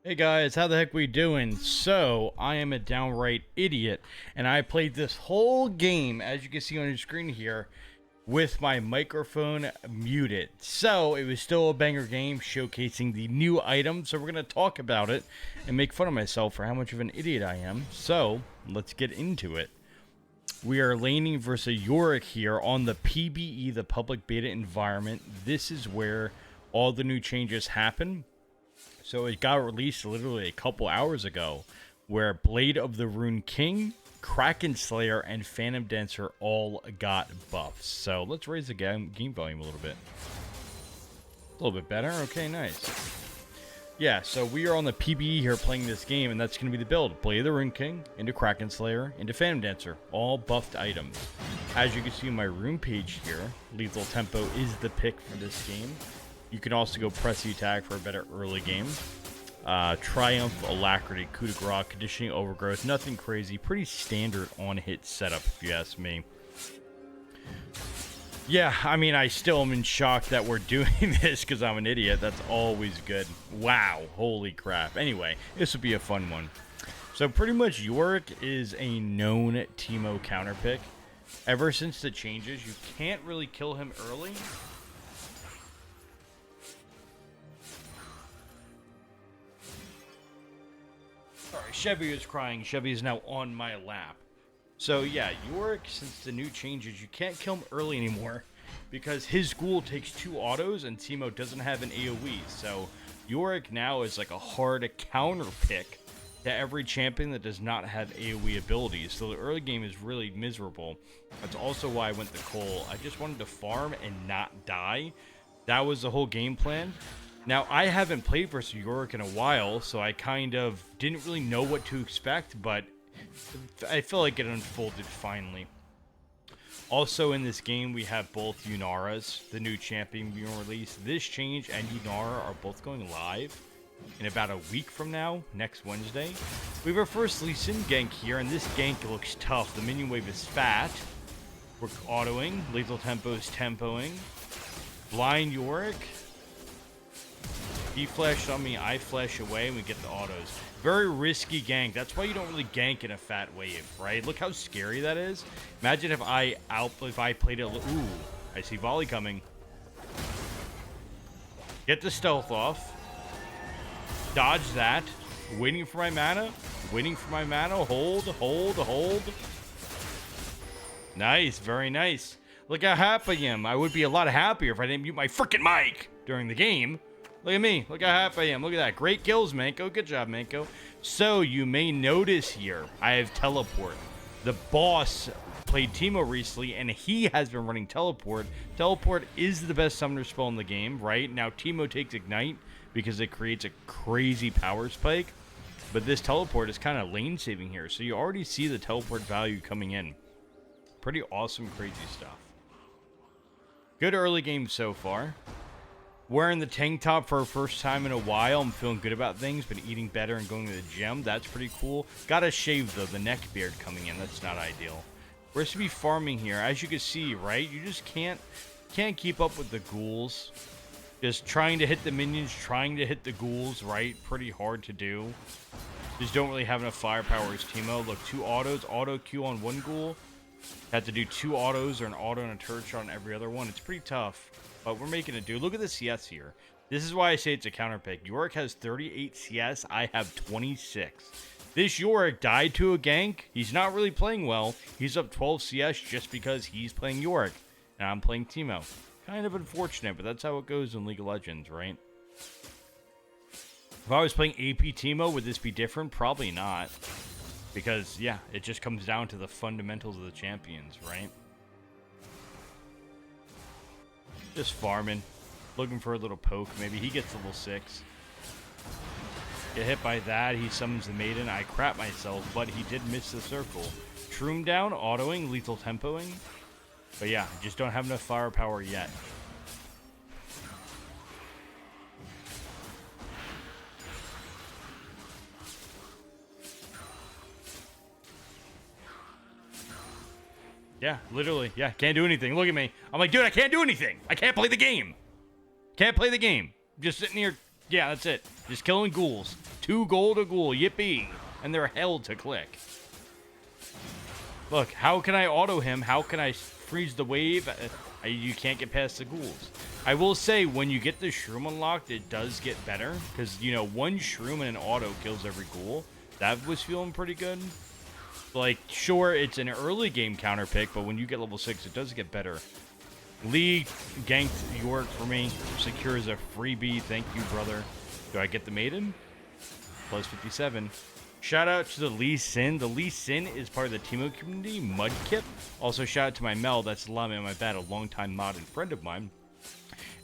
Hey guys, how the heck we doing? So, I am a downright idiot, and I played this whole game, as you can see on your screen here, with my microphone muted. So, it was still a banger game showcasing the new item, so we're going to talk about it and make fun of myself for how much of an idiot I am. So, let's get into it. We are laning versus Yorick here on the PBE, the public beta environment. This is where all the new changes happen. So it got released literally a couple hours ago, where Blade of the Rune King, Kraken Slayer, and Phantom Dancer all got buffs. So let's raise the game volume a little bit. A little bit better. Okay, nice. Yeah, so we are on the PBE here playing this game, and that's going to be the build. Blade of the Rune King, into Kraken Slayer, into Phantom Dancer. All buffed items. As you can see on my rune page here, Lethal Tempo is the pick for this game. You can also go press the attack for a better early game. Triumph, Alacrity, Coup de Grace, Conditioning, Overgrowth. Nothing crazy. Pretty standard on-hit setup, if you ask me. Yeah, I mean, I still am in shock that we're doing this because I'm an idiot. That's always good. Wow, holy crap. Anyway, this would be a fun one. So pretty much Yorick is a known Teemo counter pick. Ever since the changes, you can't really kill him early. Sorry, Chevy is crying. Chevy is now on my lap. So yeah, Yorick, since the new changes, you can't kill him early anymore because his ghoul takes 2 autos and Teemo doesn't have an AoE. So Yorick now is like a hard counter pick to every champion that does not have AoE abilities. So the early game is really miserable. That's also why I went to Cole. I just wanted to farm and not die. That was the whole game plan. Now, I haven't played versus Yorick in a while, so I kind of didn't really know what to expect, but I feel like it unfolded finally. Also in this game, we have both Yunaras, the new champion being released. This change and Yunara are both going live in about a week from now, next Wednesday. We have our first Lee Sin gank here, and this gank looks tough. The minion wave is fat. We're autoing. Lethal Tempo is tempoing. Blind Yorick. He flashed on me, I flash away, and we get the autos. Very risky gank. That's why you don't really gank in a fat wave, right? Look how scary that is. Imagine if I played it. Ooh, I see volley coming. Get the stealth off. Dodge that. Waiting for my mana. Waiting for my mana. Hold, hold, hold. Nice, very nice. Look how happy I am. I would be a lot happier if I didn't mute my freaking mic during the game. Look at me. Look how happy I am. Look at that. Great kills, Manko. Good job, Manko. So, you may notice here, I have Teleport. The boss played Teemo recently, and he has been running Teleport. Teleport is the best summoner spell in the game, right? Now, Teemo takes Ignite because it creates a crazy power spike. But this Teleport is kind of lane saving here. So, you already see the Teleport value coming in. Pretty awesome, crazy stuff. Good early game so far. Wearing the tank top for the first time in a while. I'm feeling good about things, but eating better and going to the gym, that's pretty cool. Gotta shave, though, the neck beard coming in. That's not ideal. We're supposed to be farming here. As you can see, right? You just can't keep up with the ghouls. Just trying to hit the minions, trying to hit the ghouls, right? Pretty hard to do. Just don't really have enough firepower as Teemo. Look, 2 autos. Auto Q on 1 ghoul. Have to do 2 autos or an auto and a turret shot on every other one. It's pretty tough. But we're making it do. Look at the CS here. This is why I say it's a counter pick. Yorick has 38 CS. I have 26. This Yorick died to a gank. He's not really playing well. He's up 12 CS just because he's playing Yorick. And I'm playing Teemo. Kind of unfortunate, but that's how it goes in League of Legends, right? If I was playing AP Teemo, would this be different? Probably not. Because, yeah, it just comes down to the fundamentals of the champions, right? Just farming. Looking for a little poke. Maybe he gets level 6. Get hit by that. He summons the maiden. I crap myself, but he did miss the circle. Shroom down. Autoing. Lethal tempoing. But yeah, just don't have enough firepower yet. Yeah, literally. Yeah, can't do anything. Look at me. I'm like, dude, I can't do anything. I can't play the game. Can't play the game. Just sitting here. Yeah, that's it. Just killing ghouls. 2 gold a ghoul. Yippee. And they're hell to click. Look, how can I auto him? How can I freeze the wave? You can't get past the ghouls. I will say, when you get the shroom unlocked, it does get better. Because, you know, 1 shroom and an auto kills every ghoul. That was feeling pretty good. Like, sure, it's an early game counter pick, but when you get level 6, it does get better. Lee ganked York for me. Secures a freebie. Thank you, brother. Do I get the maiden? Plus 57. Shout out to the Lee Sin. The Lee Sin is part of the Teemo community, Mudkip. Also, shout out to my Mel. That's Lama in my bad, a longtime mod and friend of mine.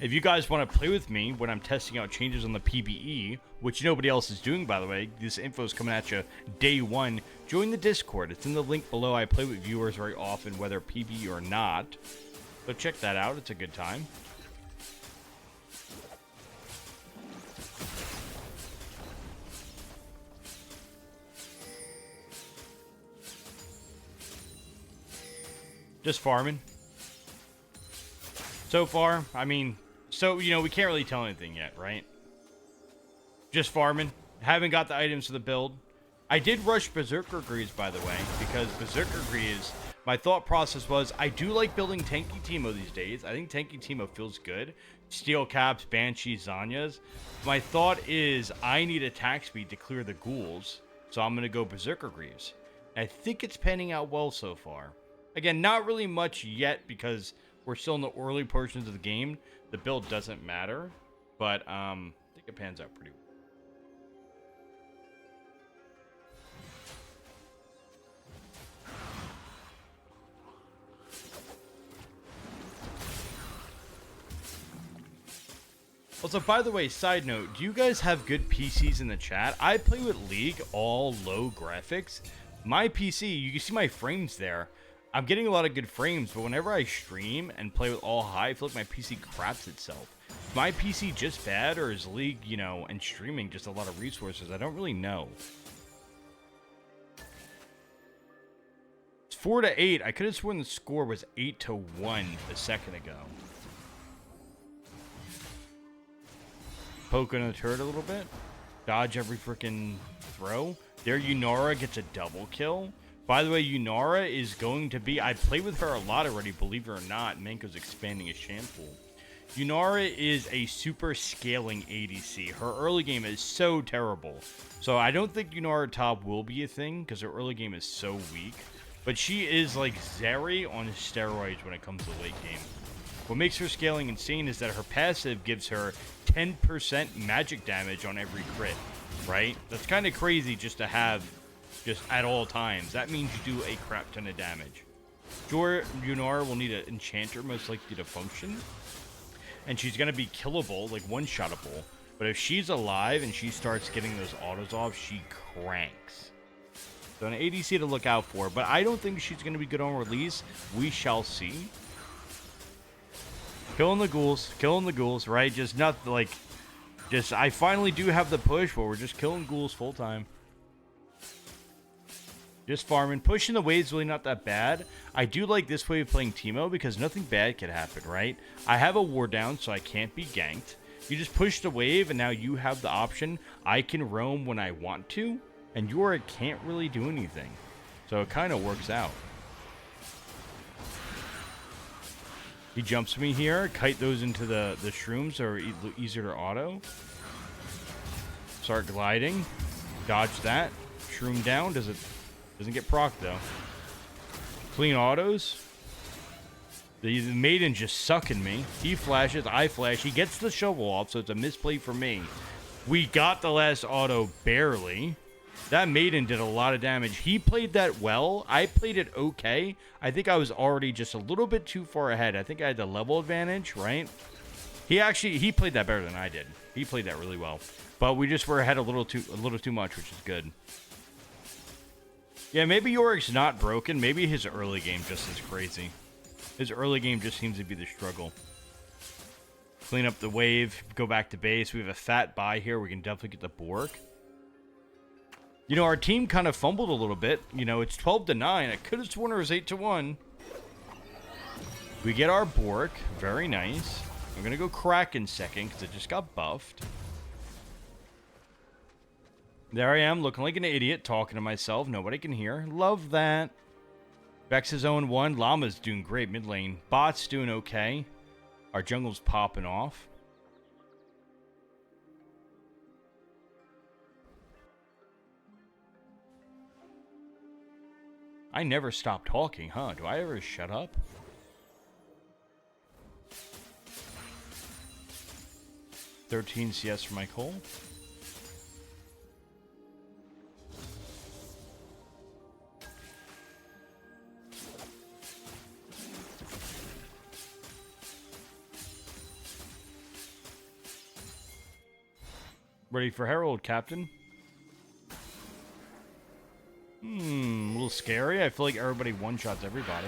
If you guys want to play with me when I'm testing out changes on the PBE, which nobody else is doing, by the way, this info is coming at you day 1, join the Discord. It's in the link below. I play with viewers very often, whether PBE or not. So check that out. It's a good time. Just farming. So far, I mean, so, you know, we can't really tell anything yet, right? Just farming. Haven't got the items for the build. I did rush Berserker Greaves, by the way, because Berserker Greaves, my thought process was, I do like building tanky Teemo these days. I think tanky Teemo feels good. Steel Caps, Banshees, Zanyas. My thought is, I need attack speed to clear the ghouls, so I'm going to go Berserker Greaves. I think it's panning out well so far. Again, not really much yet because we're still in the early portions of the game. The build doesn't matter, but I think it pans out pretty well. Also, by the way, side note, do you guys have good PCs in the chat? I play with League, all low graphics. My PC, you can see my frames there. I'm getting a lot of good frames, but whenever I stream and play with all high, I feel like my PC craps itself. Is my PC just bad, or is League, you know, and streaming just a lot of resources? I don't really know. It's 4-8. I could have sworn the score was 8-1 a second ago. Poking the turret a little bit. Dodge every freaking throw. There, Yunara gets a double kill. By the way, Yunara is going to be... I played with her a lot already, believe it or not. Manko's expanding his shampoo. Yunara is a super scaling ADC. Her early game is so terrible. So I don't think Yunara top will be a thing, because her early game is so weak. But she is like Zeri on steroids when it comes to late game. What makes her scaling insane is that her passive gives her 10% magic damage on every crit, right? That's kind of crazy just to have... just at all times. That means you do a crap ton of damage. Yunara will need an enchanter most likely to function. And she's going to be killable, like one-shottable. But if she's alive and she starts getting those autos off, she cranks. So an ADC to look out for. But I don't think she's going to be good on release. We shall see. Killing the ghouls, right? Just not like... just, I finally do have the push, but we're just killing ghouls full time. Just farming. Pushing the wave's really not that bad. I do like this way of playing Teemo because nothing bad can happen, right? I have a war down, so I can't be ganked. You just push the wave, and now you have the option. I can roam when I want to, and Yorick can't really do anything. So it kind of works out. He jumps me here. Kite those into the shrooms, so are easier to auto. Start gliding. Dodge that. Shroom down. Doesn't get proc though. Clean autos. The maiden just sucking me. He flashes, I flash. He gets the shovel off, so it's a misplay for me. We got the last auto barely. That maiden did a lot of damage. He played that well. I played it okay. I think I was already just a little bit too far ahead. I think I had the level advantage, right? He played that better than I did. He played that really well. But we just were ahead a little too much, which is good. Yeah, maybe Yorick's not broken. Maybe his early game just is crazy. His early game just seems to be the struggle. Clean up the wave, go back to base. We have a fat buy here. We can definitely get the Bork. You know, our team kind of fumbled a little bit. You know, it's 12-9. I could have sworn it was 8-1. We get our Bork. Very nice. I'm going to go Kraken second because it just got buffed. There I am, looking like an idiot, talking to myself. Nobody can hear. Love that. Vex is 0-1. Llama's doing great mid lane. Bot's doing okay. Our jungle's popping off. I never stop talking, huh? Do I ever shut up? $13 CS for my Cole. Ready for Herald, Captain. A little scary. I feel like everybody one-shots everybody.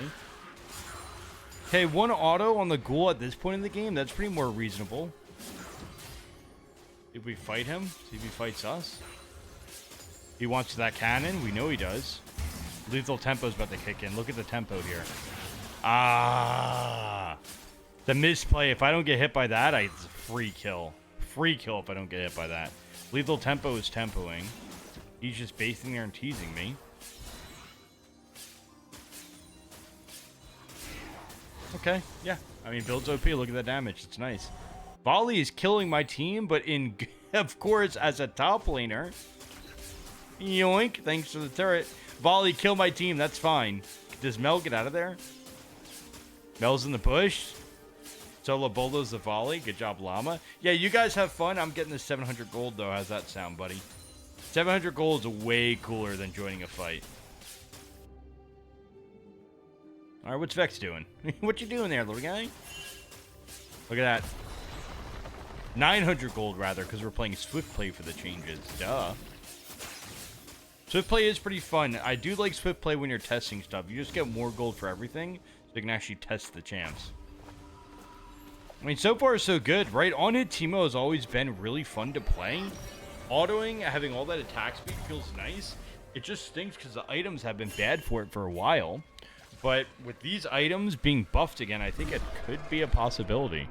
Okay, one auto on the ghoul at this point in the game. That's pretty more reasonable. If we fight him, see if he fights us. He wants that cannon. We know he does. Lethal tempo's about to kick in. Look at the tempo here. Ah. The misplay. If I don't get hit by that, it's a free kill. Free kill if I don't get hit by that. Lethal tempo is tempoing. He's just basing there and teasing me. Okay, yeah. I mean, build's OP. Look at that damage. It's nice. Volley is killing my team, but of course, as a top laner. Yoink. Thanks for the turret. Volley, kill my team. That's fine. Does Mel get out of there? Mel's in the bush. Solo Bolo's the volley. Good job, Llama. Yeah, you guys have fun. I'm getting the 700 gold, though. How's that sound, buddy? 700 gold is way cooler than joining a fight. All right, what's Vex doing? What you doing there, little guy? Look at that. 900 gold, rather, because we're playing Swift Play for the changes. Duh. Swift Play is pretty fun. I do like Swift Play when you're testing stuff. You just get more gold for everything, so you can actually test the champs. I mean, so far, so good, right? On-hit Teemo has always been really fun to play. Autoing, having all that attack speed feels nice. It just stinks because the items have been bad for it for a while. But with these items being buffed again, I think it could be a possibility.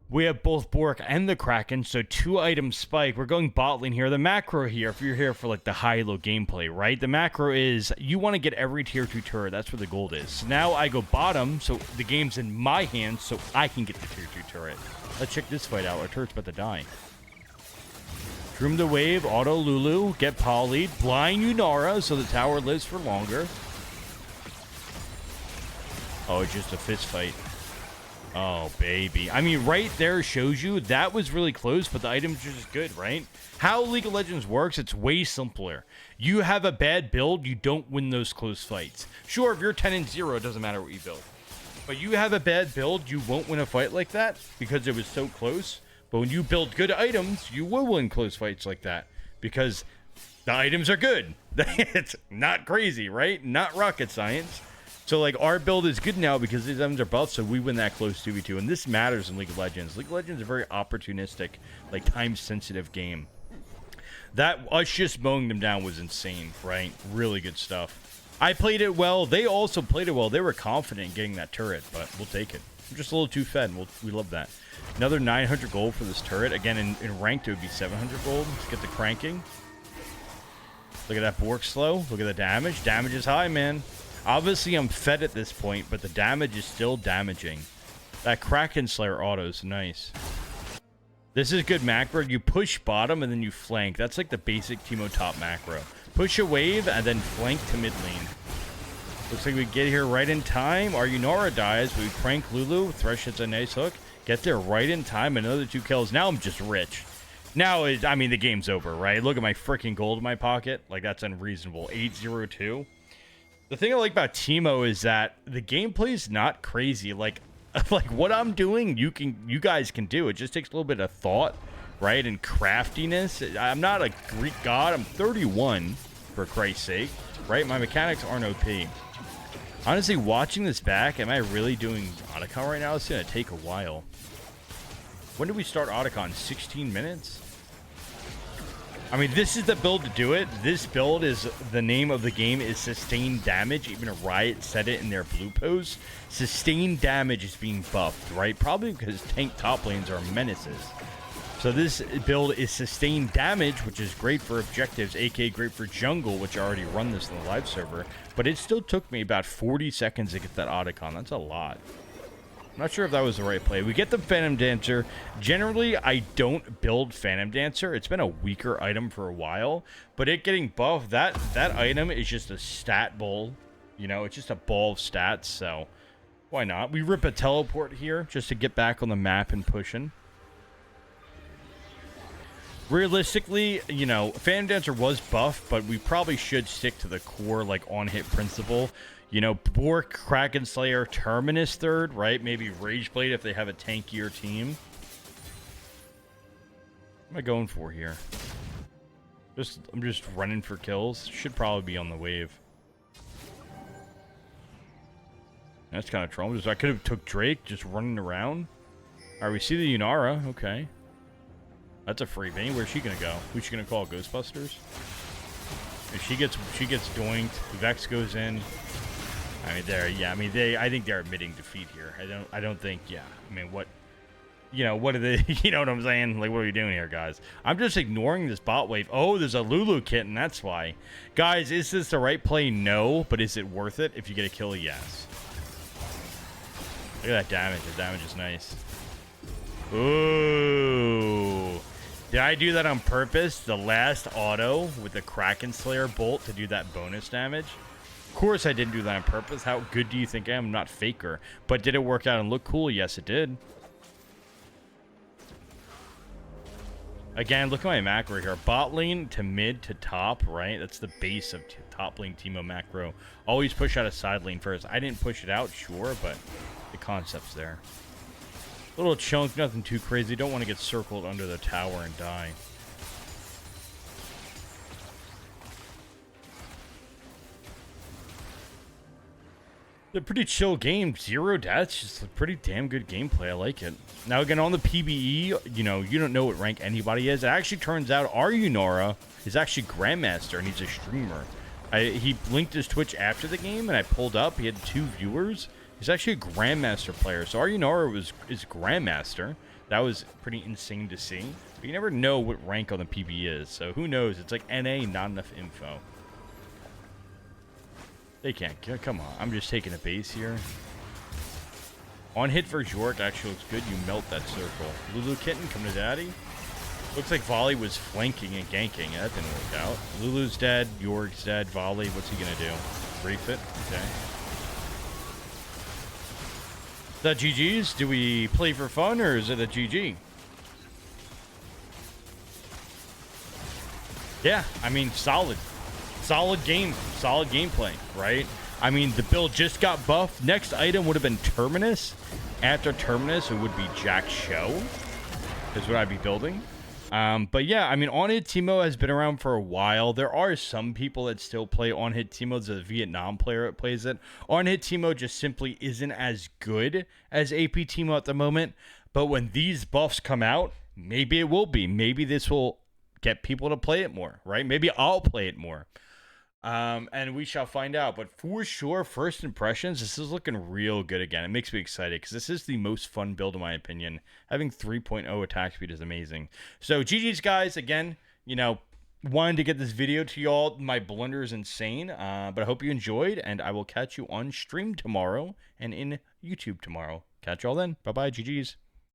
We have both Bork and the Kraken, so 2 items spike. We're going bot lane here. The macro here, if you're here for like the high-low gameplay, right? The macro is you want to get every tier 2 turret. That's where the gold is. So now I go bottom, so the game's in my hands, so I can get the tier 2 turret. Let's check this fight out. Our turret's about to die. Droom the wave, auto Lulu, get polyed, blind Yunara, so the tower lives for longer. Oh, it's just a fist fight. Oh, baby. I mean, right there shows you that was really close, but the items are just good, right? How League of Legends works, it's way simpler. You have a bad build, you don't win those close fights. Sure, if you're 10-0, it doesn't matter what you build. But you have a bad build, you won't win a fight like that because it was so close. But when you build good items, you will win close fights like that because the items are good. It's not crazy, right? Not rocket science. So, like, our build is good now because these items are buffed, so we win that close 2v2. And this matters in League of Legends. League of Legends is a very opportunistic, like, time-sensitive game. That, us just mowing them down was insane, right? Really good stuff. I played it well. They also played it well. They were confident in getting that turret, but we'll take it. I'm just a little too fed. We love that. Another 900 gold for this turret. Again, in ranked, it would be 700 gold. Let's get the cranking. Look at that Bork slow. Look at the damage. Damage is high, man. Obviously, I'm fed at this point, but the damage is still damaging. That Kraken Slayer auto is nice. This is good macro. You push bottom and then you flank. That's like the basic Teemo top macro. Push a wave and then flank to mid lane. Looks like we get here right in time. Our Yunara dies. We crank Lulu. Thresh hits a nice hook. Get there right in time. Another 2 kills. Now I'm just rich. Now, I mean, the game's over, right? Look at my freaking gold in my pocket. Like, that's unreasonable. 802. The thing I like about Teemo is that the gameplay is not crazy. Like what I'm doing, you guys can do. It just takes a little bit of thought, right? And craftiness. I'm not a Greek god. I'm 31, for Christ's sake, right? My mechanics aren't OP. Honestly, watching this back, am I really doing Otacon right now? It's going to take a while. When did we start Otacon? 16 minutes? I mean, this is the build to do it. This build is, the name of the game is Sustained Damage. Even Riot said it in their blue post. Sustained Damage is being buffed, right? Probably because tank top lanes are menaces. So this build is sustained damage, which is great for objectives, aka great for jungle, which I already run this in the live server. But it still took me about 40 seconds to get that Otacon. That's a lot. I'm not sure if that was the right play. We get the Phantom Dancer. Generally, I don't build Phantom Dancer. It's been a weaker item for a while. But it getting buffed, that item is just a stat bowl. You know, it's just a ball of stats, so why not? We rip a teleport here just to get back on the map and pushing. Realistically, you know, Phantom Dancer was buffed, but we probably should stick to the core, like, on-hit principle. You know, Bork, Kraken Slayer, Terminus third, right? Maybe Rageblade if they have a tankier team. What am I going for here? I'm just running for kills. Should probably be on the wave. That's kind of trouble. I could have took Drake just running around. Alright, we see the Yunara. Okay. That's a freebie. Where's she gonna go? Who's she gonna call? Ghostbusters? If she gets doinked, Vex goes in. I mean, I think they're admitting defeat here. I don't think, yeah. I mean, what are they, you know what I'm saying? Like, what are we doing here, guys? I'm just ignoring this bot wave. Oh, there's a Lulu kitten, that's why. Guys, is this the right play? No, but is it worth it? If you get a kill, yes. Look at that damage. The damage is nice. Ooh. Did I do that on purpose? The last auto with the Kraken Slayer bolt to do that bonus damage? Of course I didn't do that on purpose. How good do you think I am? I'm not Faker. But did it work out and look cool? Yes, it did. Again, look at my macro here. Bot lane to mid to top, right? That's the base of top lane Teemo macro. Always push out a side lane first. I didn't push it out, sure, but the concept's there. Little chunk, nothing too crazy. Don't want to get circled under the tower and die. A pretty chill game. 0 deaths. Just a pretty damn good gameplay. I like it. Now, again, on the PBE, you know, you don't know what rank anybody is. It actually turns out our Yunara is actually Grandmaster, and he's a streamer. He linked his Twitch after the game, and I pulled up. He had 2 viewers. He's actually a Grandmaster player. So our Yunara is Grandmaster. That was pretty insane to see. But you never know what rank on the PBE is. So who knows? It's like NA, not enough info. They can't. Come on. I'm just taking a base here. On hit for Jork actually looks good. You melt that circle. Lulu Kitten, come to daddy. Looks like Volley was flanking and ganking. That didn't work out. Lulu's dead. York's dead. Volley, what's he going to do? Reef it? Okay. Is that GG's? Do we play for fun or is it a GG? Yeah, I mean, solid. Solid game. Solid gameplay, right? I mean, the build just got buffed. Next item would have been Terminus. After Terminus, it would be Jack Show. Is what I'd be building. But yeah, I mean, on-hit Teemo has been around for a while. There are some people that still play on-hit Teemo. There's a Vietnam player that plays it. On-hit Teemo just simply isn't as good as AP Teemo at the moment. But when these buffs come out, maybe it will be. Maybe this will get people to play it more, right? Maybe I'll play it more. And we shall find out. But for sure, first impressions, this is looking real good again. It makes me excited because this is the most fun build in my opinion. Having 3.0 attack speed is amazing. So GG's guys, again, you know, wanted to get this video to y'all. My blunder is insane, but I hope you enjoyed, and I will catch you on stream tomorrow and in YouTube tomorrow. Catch y'all then. Bye-bye, GG's.